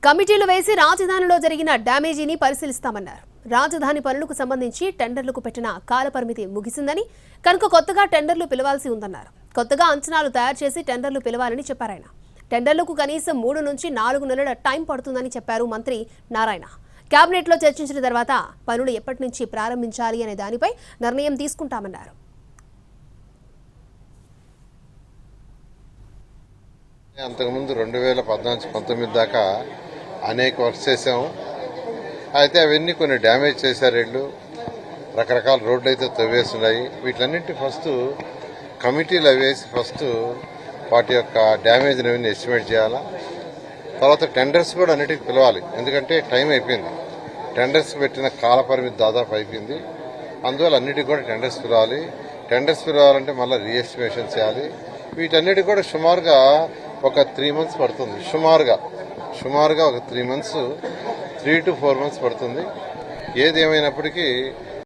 కమిటీలు వేసి రాజధానిలో జరిగిన డ్యామేజీని పరిశీలిస్తామన్నారు. రాజధాని పనులకు సంబంధించి టెండర్లకు పెట్టిన కాలపరిమితి ముగిసిందని, కనుక కొత్తగా టెండర్లు పిలవాల్సి ఉందన్నారు. కొత్తగా అంచనాలు తయారు చేసి టెండర్లు పిలవాలని చెప్పారాయన. టెండర్లకు కనీసం 3 నుంచి 4 నెలల టైం పడుతుందని చెప్పారు మంత్రి నారాయణ. కేబినెట్లో చర్చించిన తర్వాత పనులు ఎప్పటి నుంచి ప్రారంభించాలి అనే దానిపై నిర్ణయం తీసుకుంటామన్నారు. అంతకుముందు 2014-19 దాకా అనేక వర్క్స్ చేసాము. అయితే అవన్నీ కొన్ని డ్యామేజ్ చేశారు. రకరకాల రోడ్లు అయితే తవ్వేస్తున్నాయి. వీటన్నింటి ఫస్ట్ కమిటీలు వేసి ఫస్ట్ వాటి యొక్క డ్యామేజ్ని అవన్నీ ఎస్టిమేట్ చేయాలా. తర్వాత టెండర్స్ కూడా అన్నిటికీ పిలవాలి. ఎందుకంటే టైం అయిపోయింది. టెండర్స్ పెట్టిన కాల పరిమితి దాదాపు అయిపోయింది. అందువల్ల అన్నిటికీ కూడా టెండర్స్ పిలవాలి. టెండర్స్ పిలవాలంటే మళ్ళీ రీఎస్టిమేషన్ చేయాలి. వీటన్నిటికీ కూడా సుమారుగా ఒక 3 months పడుతుంది. సుమారుగా ఒక 3 months 3 to 4 months పడుతుంది. ఏది ఏమైనప్పటికీ